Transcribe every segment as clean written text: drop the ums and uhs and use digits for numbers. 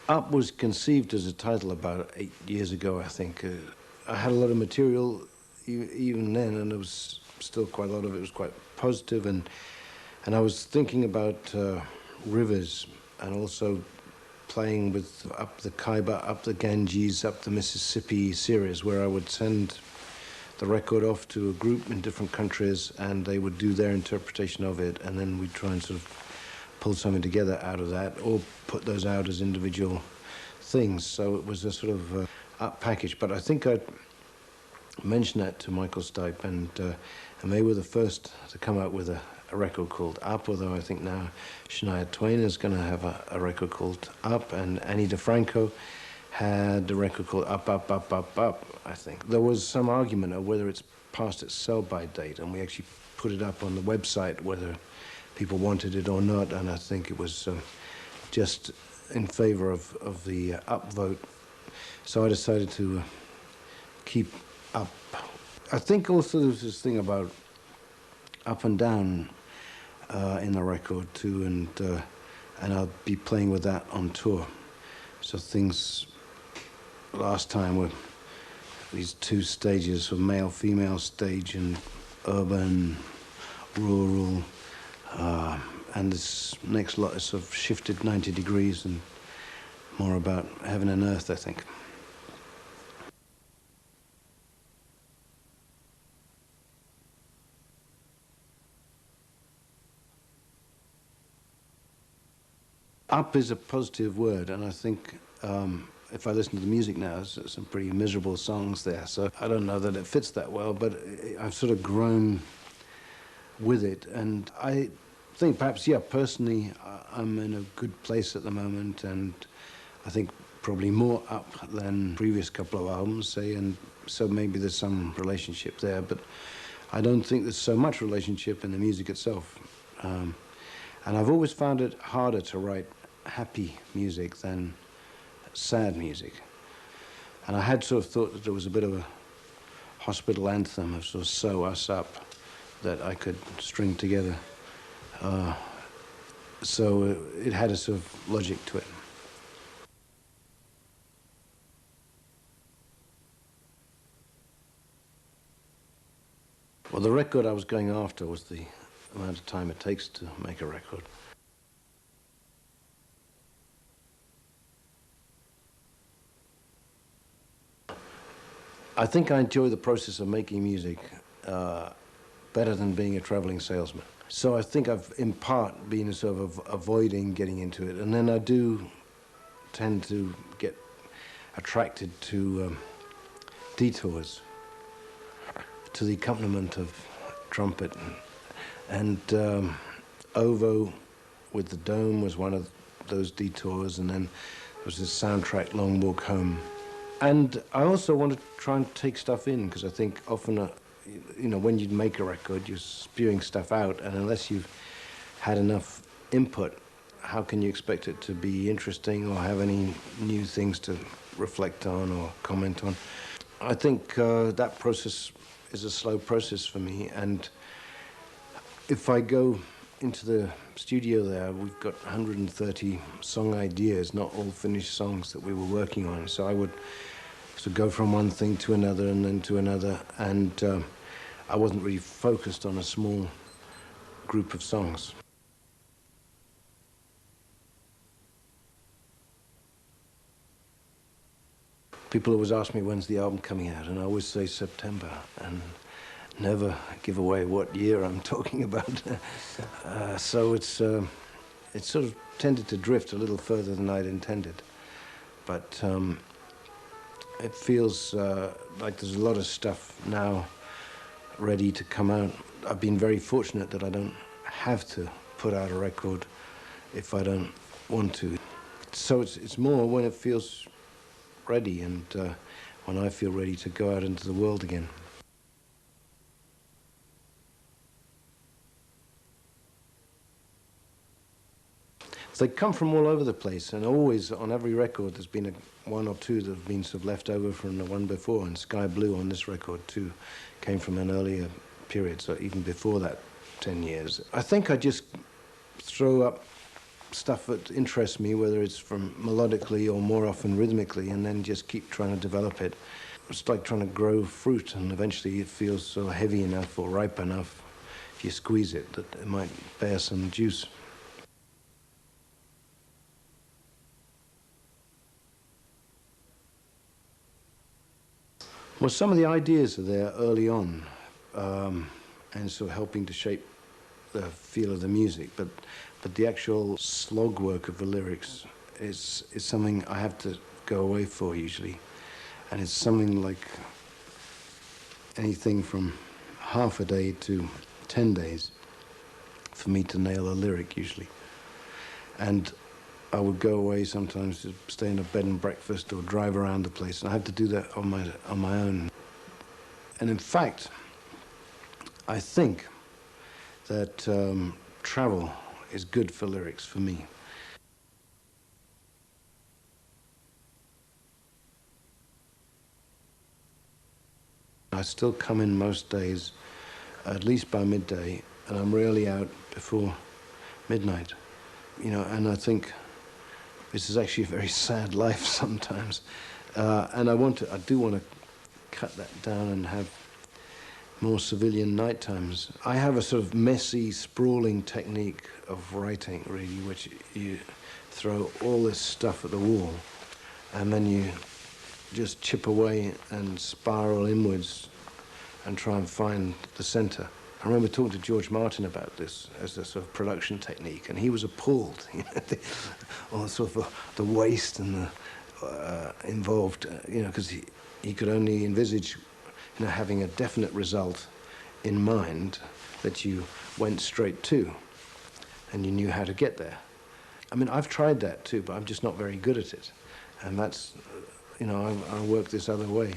Up was conceived as a title about 8 years ago, I think. I had a lot of material even then, and there was still quite a lot of it was quite positive, and I was thinking about rivers and also playing with up the Khyber, up the Ganges, up the Mississippi series, where I would send the record off to a group in different countries, and they would do their interpretation of it, and then we'd try and sort of pull something together out of that, or put those out as individual things. So it was a sort of up package. But I think I mentioned that to Michael Stipe, and they were the first to come out with a record called Up, although I think now Shania Twain is going to have a record called Up, and Annie DeFranco had a record called Up, Up, Up, Up, Up, I think. There was some argument of whether it's past its sell-by date, and we actually put it up on the website whether people wanted it or not, and I think it was just in favor of the Up vote. So I decided to keep Up. I think also there's this thing about up and down in the record too, and I'll be playing with that on tour. So things last time were these two stages, a male-female stage, and urban, rural, and this next lot is sort of shifted 90 degrees and more about heaven and earth, I think. Up is a positive word, and I think if I listen to the music now, there's some pretty miserable songs there, so I don't know that it fits that well, but I've sort of grown with it, and I think perhaps, yeah, personally, I'm in a good place at the moment, and I think probably more up than previous couple of albums, say, and so maybe there's some relationship there, but I don't think there's so much relationship in the music itself. And I've always found it harder to write happy music than sad music. And I had sort of thought that there was a bit of a hospital anthem of sort of sew us up that I could string together. So it had a sort of logic to it. Well, the record I was going after was the amount of time it takes to make a record. I think I enjoy the process of making music better than being a traveling salesman. So I think I've, in part, been sort of avoiding getting into it. And then I do tend to get attracted to detours, to the accompaniment of trumpet. And Ovo with the Dome was one of those detours, and then there was this soundtrack, Long Walk Home. And I also want to try and take stuff in, because I think often, you know, when you make a record, you're spewing stuff out, and unless you've had enough input, how can you expect it to be interesting or have any new things to reflect on or comment on? I think that process is a slow process for me, and if I go into the studio there, we've got 130 song ideas, not all finished songs that we were working on. So I would sort of go from one thing to another and then to another, and I wasn't really focused on a small group of songs. People always ask me when's the album coming out, and I always say September, and never give away what year I'm talking about. So it's sort of tended to drift a little further than I'd intended. But it feels like there's a lot of stuff now ready to come out. I've been very fortunate that I don't have to put out a record if I don't want to. So it's more when it feels ready, and when I feel ready to go out into the world again. They come from all over the place, and always on every record there's been one or two that have been sort of left over from the one before, and Sky Blue on this record too came from an earlier period, so even before that 10 years. I think I just throw up stuff that interests me, whether it's from melodically or more often rhythmically, and then just keep trying to develop it. It's like trying to grow fruit, and eventually it feels so heavy enough or ripe enough, if you squeeze it, that it might bear some juice. Well, some of the ideas are there early on, and sort of helping to shape the feel of the music, but the actual slog work of the lyrics is something I have to go away for usually, and it's something like anything from half a day to 10 days for me to nail a lyric usually. And I would go away sometimes to stay in a bed and breakfast or drive around the place, and I had to do that on my own. And in fact, I think that travel is good for lyrics for me. I still come in most days, at least by midday, and I'm rarely out before midnight. You know, and I think this is actually a very sad life sometimes. And I do want to cut that down and have more civilian night times. I have a sort of messy, sprawling technique of writing, really, which you throw all this stuff at the wall, and then you just chip away and spiral inwards and try and find the center. I remember talking to George Martin about this as a sort of production technique, and he was appalled, you know, all sort of the waste and the involved, you know, because he could only envisage, you know, having a definite result in mind that you went straight to, and you knew how to get there. I mean, I've tried that too, but I'm just not very good at it, and that's, you know, I work this other way.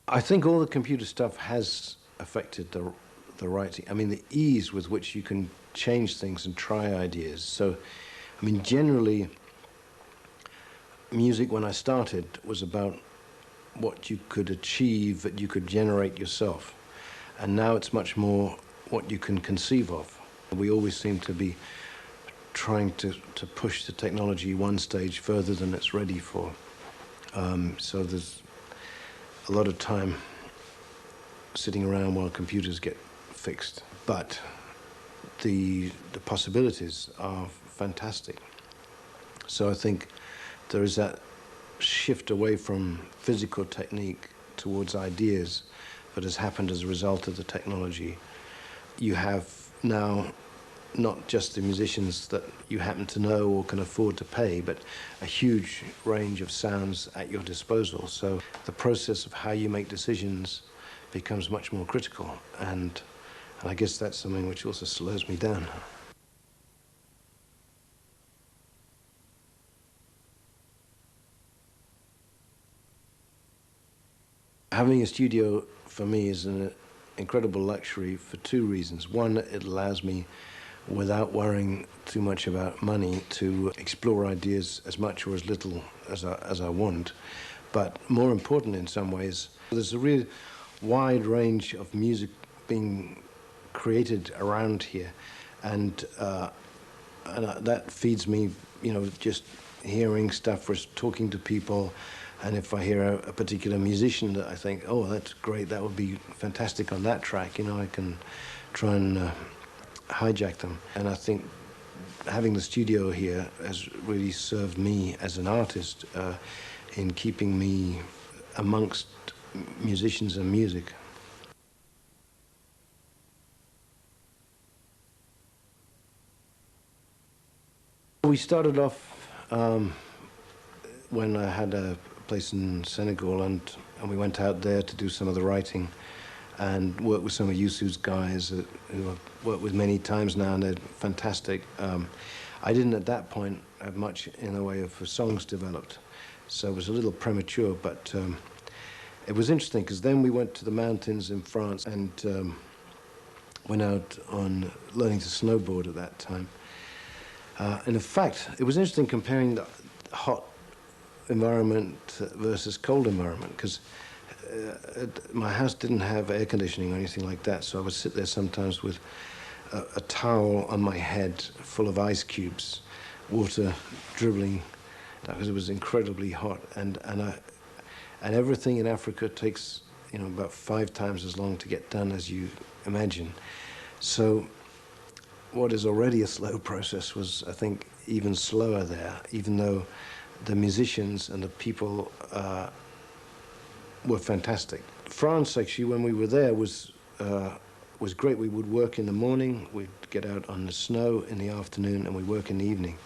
I think all the computer stuff has affected the writing. I mean, the ease with which you can change things and try ideas. So, I mean, generally, music when I started was about what you could achieve, that you could generate yourself. And now it's much more what you can conceive of. We always seem to be trying to push the technology one stage further than it's ready for. So there's a lot of time sitting around while computers get fixed. But the possibilities are fantastic. So I think there is that shift away from physical technique towards ideas that has happened as a result of the technology. You have now not just the musicians that you happen to know or can afford to pay, but a huge range of sounds at your disposal. So the process of how you make decisions becomes much more critical, and I guess that's something which also slows me down. Having a studio for me is an incredible luxury for two reasons. One, it allows me, without worrying too much about money, to explore ideas as much or as little as I want. But more important in some ways, there's a real wide range of music being created around here, and that feeds me, you know, just hearing stuff or talking to people. And if I hear a particular musician that I think, oh, that's great, that would be fantastic on that track, you know, I can try and hijack them. And I think having the studio here has really served me as an artist in keeping me amongst musicians and music. We started off when I had a place in Senegal, and we went out there to do some of the writing and work with some of Youssou's guys who I've worked with many times now, and they're fantastic. I didn't at that point have much in the way of songs developed, so it was a little premature, but it was interesting because then we went to the mountains in France and went out on learning to snowboard at that time. And in fact, it was interesting comparing the hot environment versus cold environment, because my house didn't have air conditioning or anything like that, so I would sit there sometimes with a towel on my head full of ice cubes, water dribbling, because it was incredibly hot, and everything in Africa takes, you know, about 5 times as long to get done as you imagine. So what is already a slow process was, I think, even slower there, even though the musicians and the people were fantastic. France, actually, when we were there, was great. We would work in the morning, we'd get out on the snow in the afternoon, and we'd work in the evening.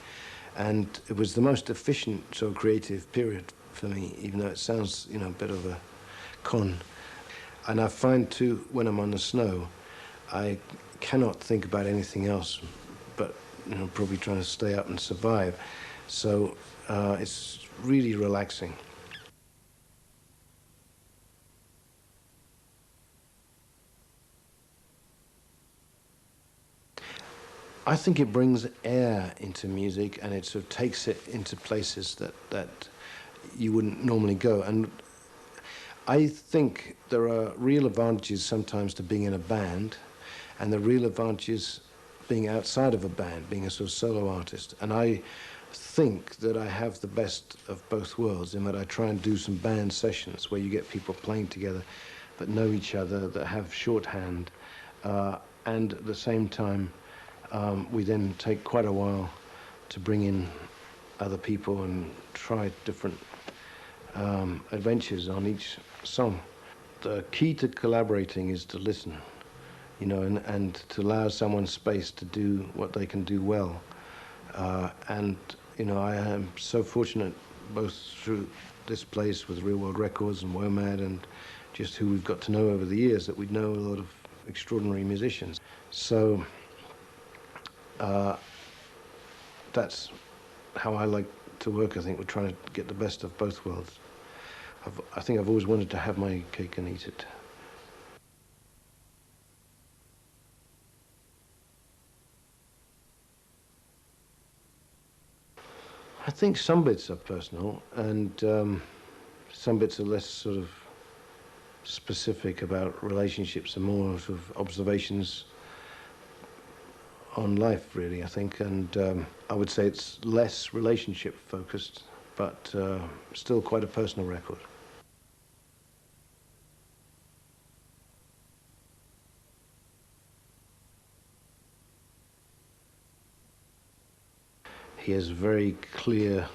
And it was the most efficient, so creative period for me, even though it sounds, you know, a bit of a con. And I find, too, when I'm on the snow, I cannot think about anything else but, you know, probably trying to stay up and survive. So it's really relaxing. I think it brings air into music, and it sort of takes it into places that you wouldn't normally go. And I think there are real advantages sometimes to being in a band, and the real advantages being outside of a band, being a sort of solo artist. And I think that I have the best of both worlds, in that I try and do some band sessions where you get people playing together that know each other, that have shorthand, and at the same time we then take quite a while to bring in other people and try different adventures on each song. The key to collaborating is to listen, you know, and to allow someone space to do what they can do well. And, you know, I am so fortunate, both through this place with Real World Records and WOMAD, and just who we've got to know over the years, that we know a lot of extraordinary musicians. So that's how I like to work. I think we're trying to get the best of both worlds. I think I've always wanted to have my cake and eat it. I think some bits are personal, and some bits are less sort of specific about relationships and more sort of observations on life, really, I think. And I would say it's less relationship focused, but still quite a personal record. He has very clear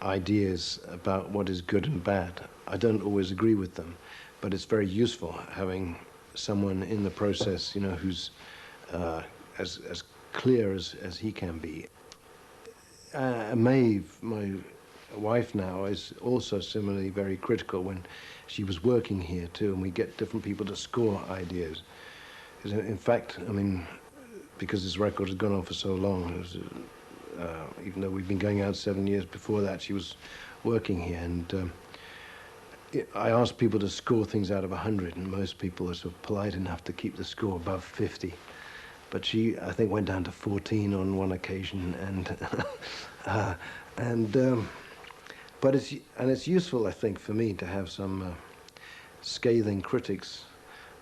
ideas about what is good and bad. I don't always agree with them, but it's very useful having someone in the process, you know, who's as clear as he can be. Maeve, my wife now, is also similarly very critical when she was working here too, and we get different people to score ideas. In fact, I mean, because this record has gone on for so long, it was, even though we've been going out 7 years before that, she was working here, and I asked people to score things out of 100, and most people are sort of polite enough to keep the score above 50. But she, I think, went down to 14 on one occasion, but it's useful, I think, for me to have some scathing critics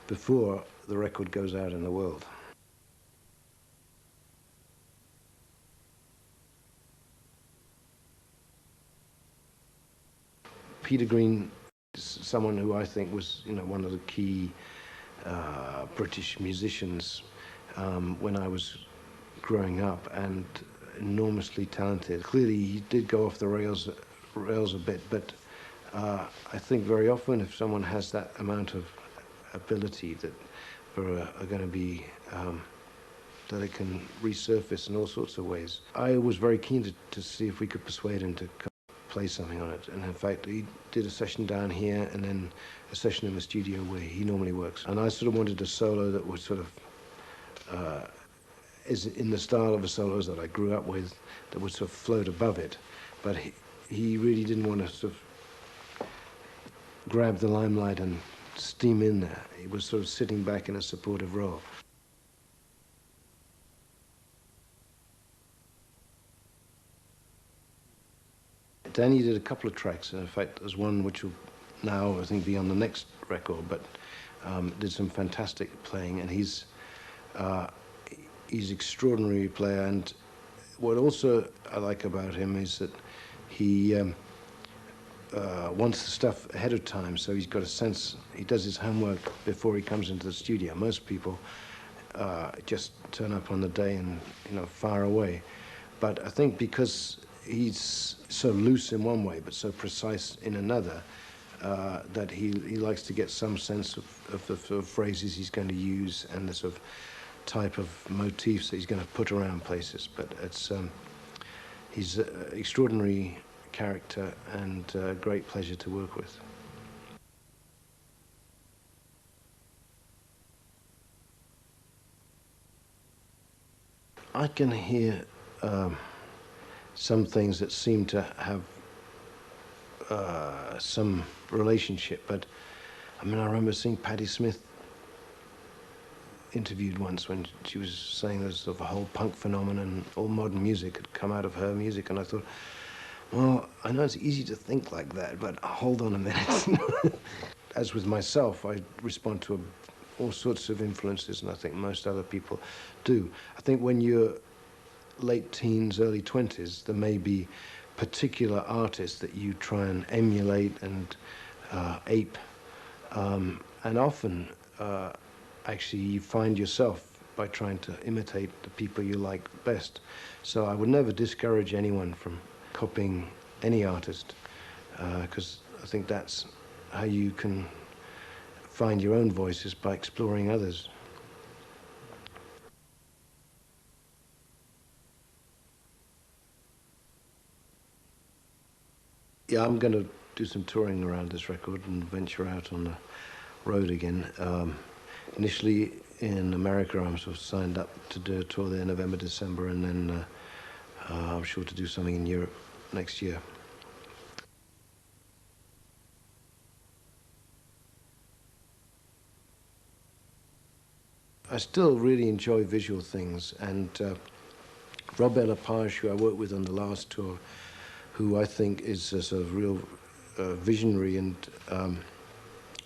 before the record goes out in the world. Peter Green is someone who I think was, you know, one of the key British musicians when I was growing up, and enormously talented. Clearly, he did go off the rails a bit, but I think very often if someone has that amount of ability, that are going to be that it can resurface in all sorts of ways. I was very keen to see if we could persuade him to come play something on it, and in fact he did a session down here and then a session in the studio where he normally works, and I sort of wanted a solo that was sort of is in the style of the solos that I grew up with, that would sort of float above it, but he really didn't want to sort of grab the limelight and steam in there. He was sort of sitting back in a supportive role. Danny did a couple of tracks, and in fact there's one which will now, I think, be on the next record, but did some fantastic playing, and he's extraordinary player. And what also I like about him is that he wants the stuff ahead of time, so he's got a sense, he does his homework before he comes into the studio. Most people just turn up on the day and, you know, fire away. But I think because he's so loose in one way, but so precise in another, that he likes to get some sense of the sort of phrases he's going to use and the sort of type of motifs that he's going to put around places. But it's he's an extraordinary character and a great pleasure to work with. I can hear some things that seem to have some relationship, but I mean, I remember seeing Patti Smith interviewed once when she was saying there's sort of a whole punk phenomenon, all modern music had come out of her music, and I thought, well, I know it's easy to think like that, but hold on a minute. As with myself, I respond to all sorts of influences, and I think most other people do. I think when you're late teens, early 20s, there may be particular artists that you try and emulate and ape, and often actually you find yourself by trying to imitate the people you like best. So I would never discourage anyone from copying any artist, because I think that's how you can find your own voices, by exploring others. Yeah, I'm going to do some touring around this record and venture out on the road again. Initially in America, I'm sort of signed up to do a tour there November, December, and then I'm sure to do something in Europe next year. I still really enjoy visual things, and Robert Lepage, who I worked with on the last tour, who I think is a sort of real visionary, and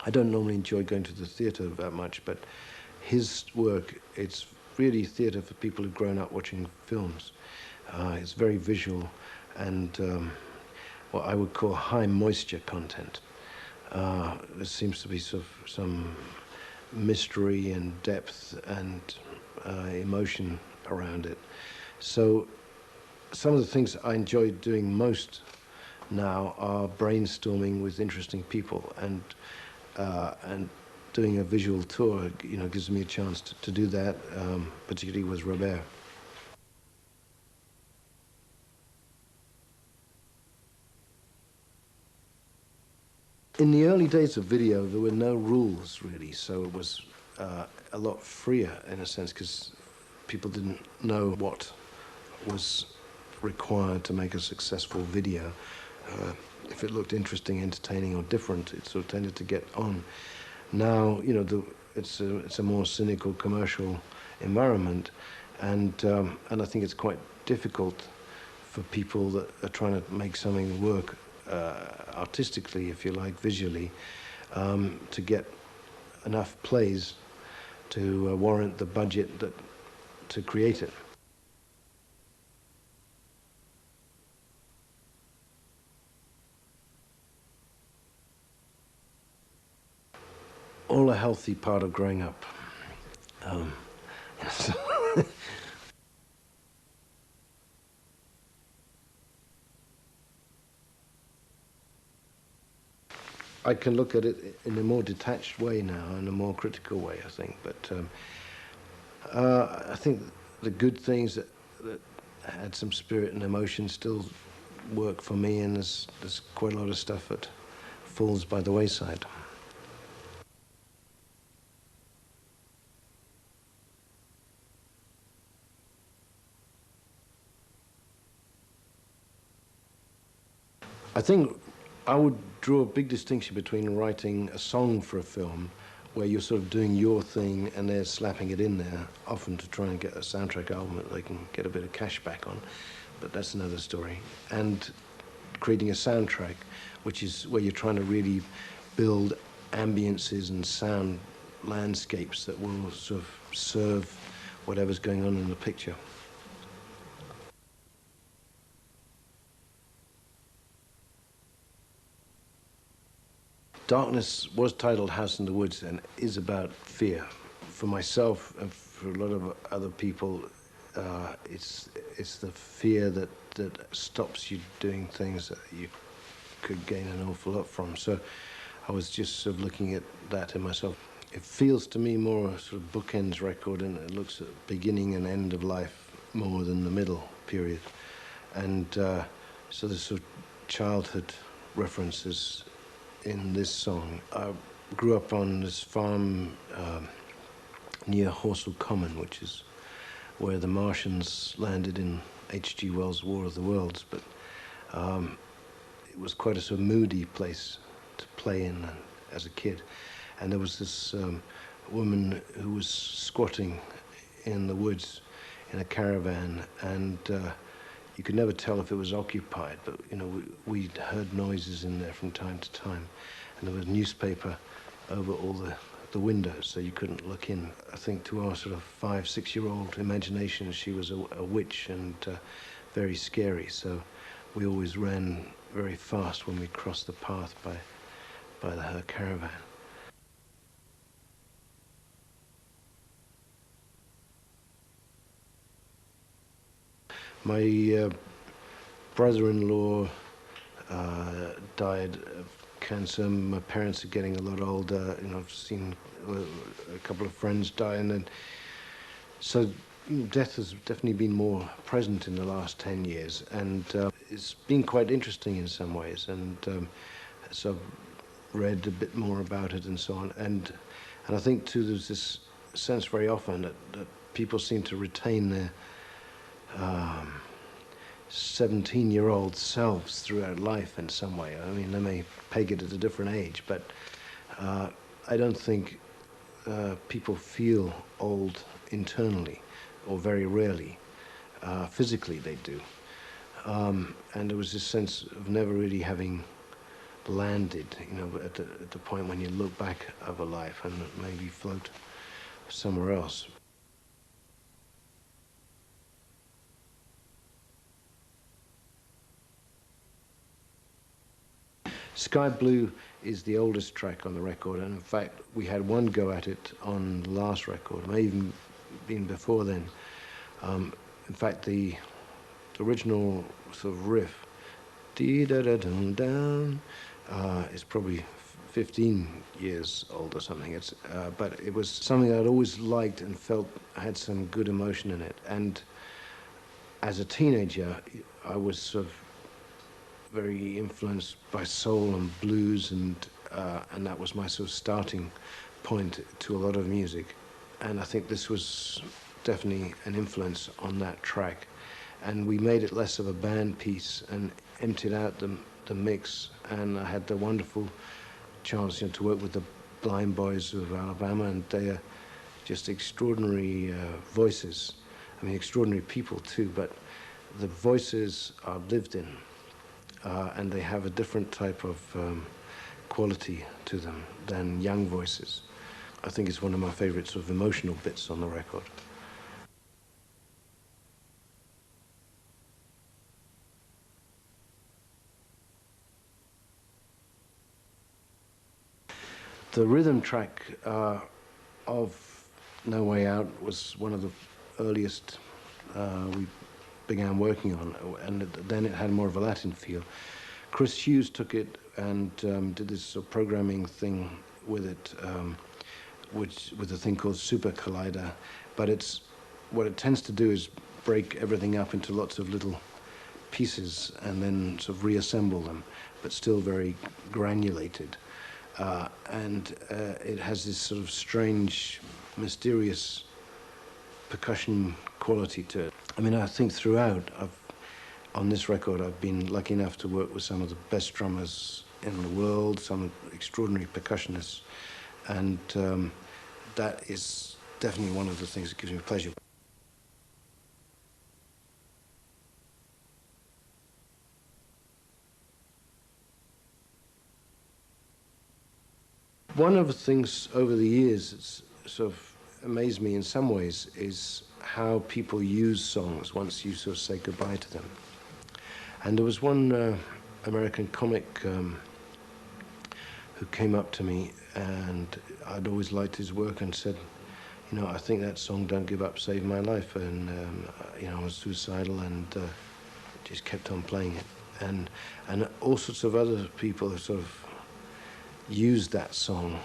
I don't normally enjoy going to the theatre that much, but his work, it's really theatre for people who've grown up watching films. It's very visual and what I would call high moisture content. There seems to be sort of some mystery and depth and emotion around it. So some of the things I enjoy doing most now are brainstorming with interesting people, and doing a visual tour, you know, gives me a chance to do that, particularly with Robert. In the early days of video, there were no rules really, so it was a lot freer in a sense, because people didn't know what was required to make a successful video. If it looked interesting, entertaining, or different, it sort of tended to get on. Now, you know, it's a more cynical commercial environment, and I think it's quite difficult for people that are trying to make something work artistically, if you like, visually, to get enough plays to warrant the budget to create it. All a healthy part of growing up. So I can look at it in a more detached way now, in a more critical way, I think. But I think the good things that had some spirit and emotion still work for me, and there's quite a lot of stuff that falls by the wayside. I think I would draw a big distinction between writing a song for a film, where you're sort of doing your thing and they're slapping it in there, often to try and get a soundtrack album that they can get a bit of cash back on, but that's another story. And creating a soundtrack, which is where you're trying to really build ambiences and sound landscapes that will sort of serve whatever's going on in the picture. Darkness was titled House in the Woods and is about fear. For myself and for a lot of other people, it's the fear that stops you doing things that you could gain an awful lot from. So I was just sort of looking at that in myself. It feels to me more a sort of bookends record, and it looks at beginning and end of life more than the middle period. And so the sort of childhood references in this song. I grew up on this farm near Horsell Common, which is where the Martians landed in H.G. Wells' War of the Worlds, but it was quite a sort of moody place to play in as a kid. And there was this woman who was squatting in the woods in a caravan, and you could never tell if it was occupied, but you know, we'd heard noises in there from time to time, and there was newspaper over all the windows, so you couldn't look in. I think to our sort of 5, 6-year-old imagination, she was a witch and very scary. So we always ran very fast when we crossed the path by her caravan. My brother-in-law died of cancer. My parents are getting a lot older. You know, I've seen a couple of friends die, and then so death has definitely been more present in the last 10 years, and it's been quite interesting in some ways. And so I've read a bit more about it and so on. And I think too, there's this sense very often that people seem to retain their 17-year-old selves throughout life in some way. I mean, they may peg it at a different age, but I don't think people feel old internally, or very rarely. Physically, they do. And there was this sense of never really having landed, you know, at the point when you look back over life and maybe float somewhere else. Sky Blue is the oldest track on the record, and in fact we had one go at it on the last record, may even been before then. In fact, the original sort of riff, dee-da-da-dum-down, is probably 15 years old or something. But it was something I'd always liked and felt had some good emotion in it. And as a teenager, I was sort of very influenced by soul and blues, and that was my sort of starting point to a lot of music. And I think this was definitely an influence on that track. And we made it less of a band piece and emptied out the mix. And I had the wonderful chance, you know, to work with the Blind Boys of Alabama, and they are just extraordinary voices. I mean, extraordinary people too, but the voices are lived in. And they have a different type of quality to them than young voices. I think it's one of my favorite sort of emotional bits on the record. The rhythm track of No Way Out was one of the earliest we began working on, and then it had more of a Latin feel. Chris Hughes took it and did this sort of programming thing with it, with a thing called Super Collider. But what it tends to do is break everything up into lots of little pieces and then sort of reassemble them, but still very granulated. And it has this sort of strange, mysterious percussion quality to it. I mean, I think throughout, on this record, I've been lucky enough to work with some of the best drummers in the world, some extraordinary percussionists, and that is definitely one of the things that gives me pleasure. One of the things over the years that's sort of amazed me in some ways is how people use songs once you sort of say goodbye to them. And there was one American comic who came up to me, and I'd always liked his work, and said, you know, I think that song, Don't Give Up, saved my life. And, you know, I was suicidal and just kept on playing it. And all sorts of other people have sort of used that song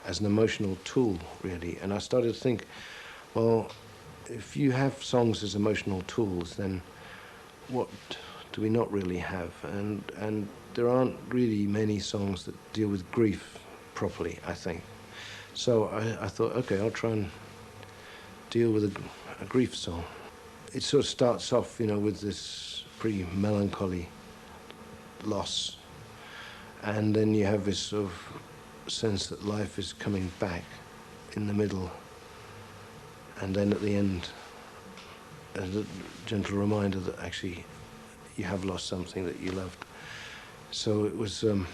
as an emotional tool, really. And I started to think, well, if you have songs as emotional tools, then what do we not really have? And there aren't really many songs that deal with grief properly, I think. So I thought, okay, I'll try and deal with a grief song. It sort of starts off, you know, with this pretty melancholy loss. And then you have this sort of sense that life is coming back in the middle. And then at the end, a gentle reminder that actually you have lost something that you loved. So it was sort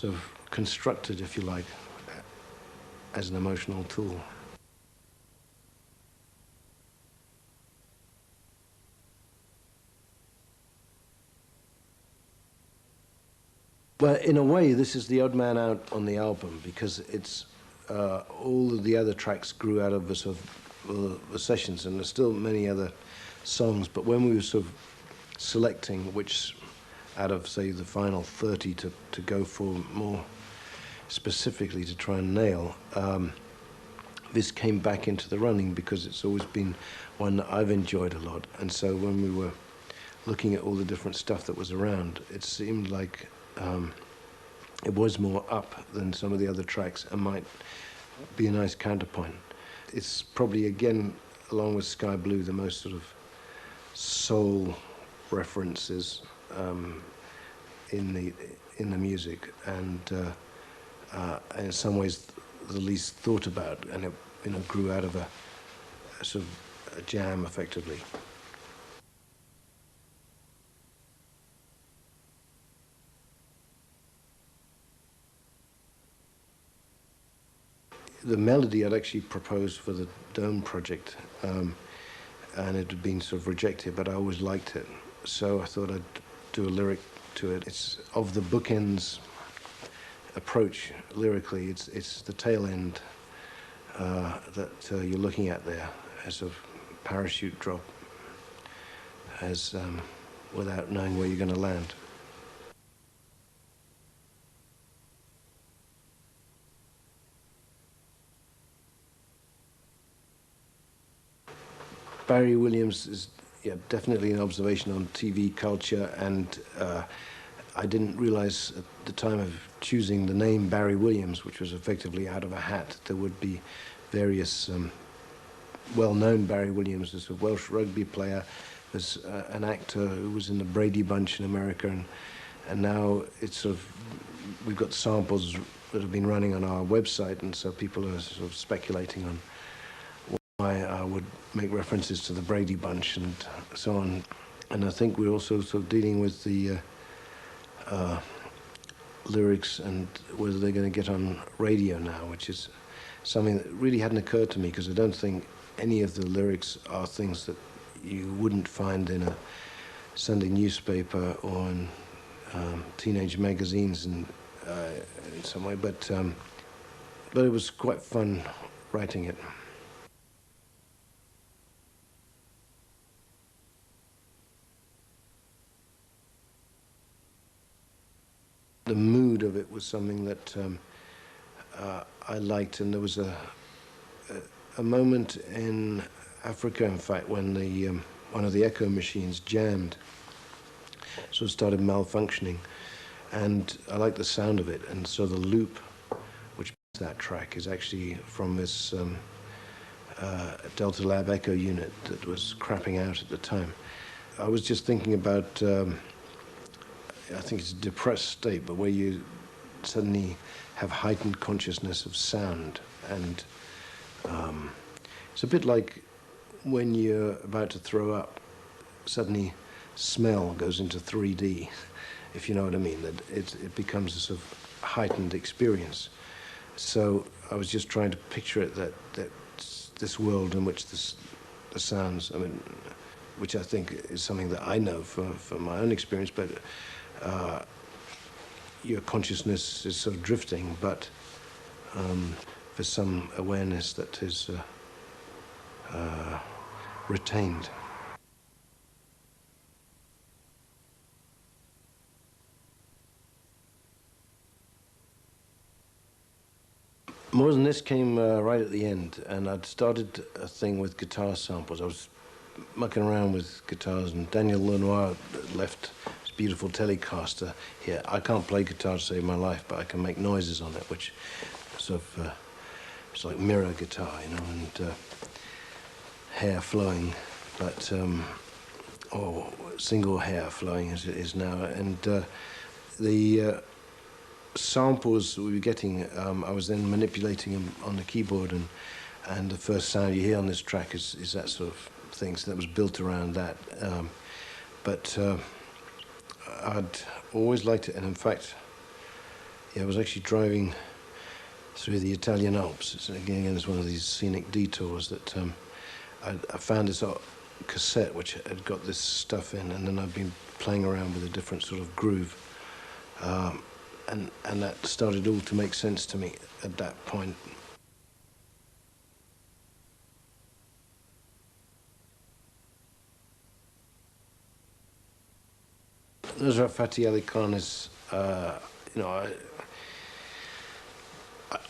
of constructed, if you like, as an emotional tool. Well, in a way, this is the odd man out on the album, because it's all of the other tracks grew out of the sort of the sessions, and there's still many other songs. But when we were sort of selecting which out of, say, the final 30 to go for more specifically to try and nail, this came back into the running because it's always been one that I've enjoyed a lot. And so when we were looking at all the different stuff that was around, it seemed like it was more up than some of the other tracks and might be a nice counterpoint. It's probably, again, along with Sky Blue, the most sort of soul references in the music, and in some ways the least thought about, and it, you know, grew out of a sort of a jam, effectively. The melody I'd actually proposed for the Dome project, and it had been sort of rejected, but I always liked it. So I thought I'd do a lyric to it. It's of the bookends approach lyrically. It's the tail end that you're looking at there, as a parachute drop, as without knowing where you're going to land. Barry Williams is, yeah, definitely an observation on TV culture, and I didn't realize at the time of choosing the name Barry Williams, which was effectively out of a hat, there would be various well-known Barry Williams. There's a Welsh rugby player, there's an actor who was in the Brady Bunch in America, and now it's sort of, we've got samples that have been running on our website, and so people are sort of speculating on why I would make references to the Brady Bunch and so on. And I think we're also sort of dealing with the lyrics and whether they're going to get on radio now, which is something that really hadn't occurred to me, because I don't think any of the lyrics are things that you wouldn't find in a Sunday newspaper or in teenage magazines in some way. But it was quite fun writing it. The mood of it was something that I liked, and there was a moment in Africa, in fact, when the one of the echo machines jammed, so it started malfunctioning, and I liked the sound of it, and so the loop, which that track is actually from this Delta Lab echo unit that was crapping out at the time. I was just thinking about I think it's a depressed state, but where you suddenly have heightened consciousness of sound. And it's a bit like when you're about to throw up, suddenly smell goes into 3D, if you know what I mean. That it becomes a sort of heightened experience. So I was just trying to picture it, that this world in which the sounds, I mean, which I think is something that I know from my own experience, but your consciousness is sort of drifting, but for some awareness that is retained. More Than This came right at the end, and I'd started a thing with guitar samples. I was mucking around with guitars, and Daniel Lenoir left this beautiful Telecaster here. I can't play guitar to save my life, but I can make noises on it, which sort of, it's like mirror guitar, you know, and hair flowing, but, or single hair flowing as it is now. And the samples we were getting, I was then manipulating them on the keyboard, and the first sound you hear on this track is that sort of thing. So that was built around that. But I'd always liked it, and in fact, yeah, I was actually driving through the Italian Alps. It's, again, it's one of these scenic detours that I found this cassette which had got this stuff in, and then I've been playing around with a different sort of groove. And that started all to make sense to me at that point. Nusrat Fateh Ali Khan is, you know,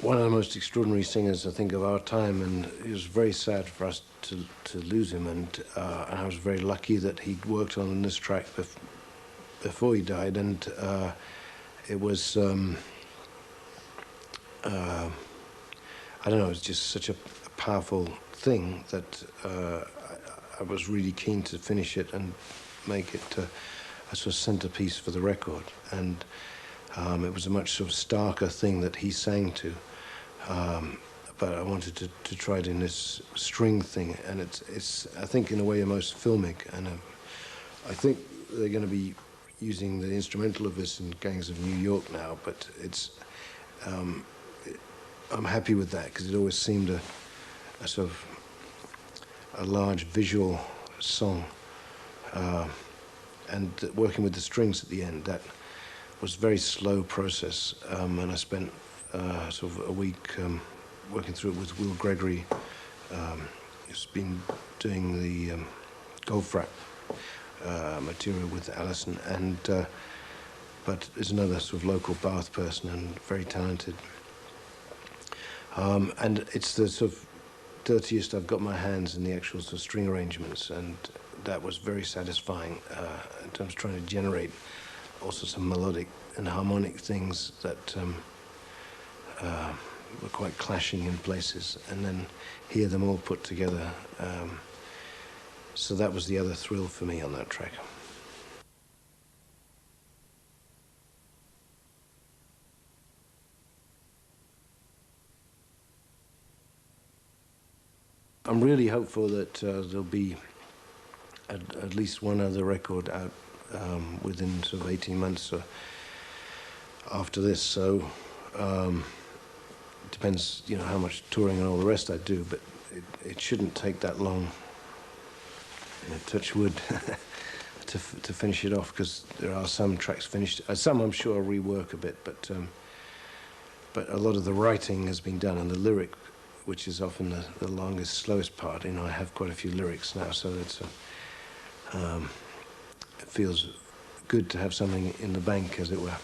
one of the most extraordinary singers, I think, of our time, and it was very sad for us to lose him, and I was very lucky that he'd worked on this track before he died, and it was, I don't know, it was just such a powerful thing that I was really keen to finish it and make it a sort of centerpiece for the record. And it was a much sort of starker thing that he sang to, but I wanted to try it in this string thing, and it's I think in a way almost filmic, and I think they're going to be using the instrumental of this in Gangs of New York now, but it's I'm happy with that, because it always seemed a sort of a large visual song, and working with the strings at the end, that was a very slow process, and I spent sort of a week working through it with Will Gregory, who's been doing the Goldfrapp material with Alison, and but is another sort of local Bath person and very talented. And it's the sort of dirtiest I've got my hands in the actual sort of string arrangements, and that was very satisfying in terms of trying to generate also some melodic and harmonic things that were quite clashing in places, and then hear them all put together. So that was the other thrill for me on that track. I'm really hopeful that there'll be at least one other record out within sort of 18 months after this. So it depends, you know, how much touring and all the rest I do, but it shouldn't take that long, you know, touch wood, to finish it off, because there are some tracks finished. Some I'm sure I'll rework a bit, but a lot of the writing has been done, and the lyric, which is often the longest, slowest part. You know, I have quite a few lyrics now, so it's it feels good to have something in the bank, as it were.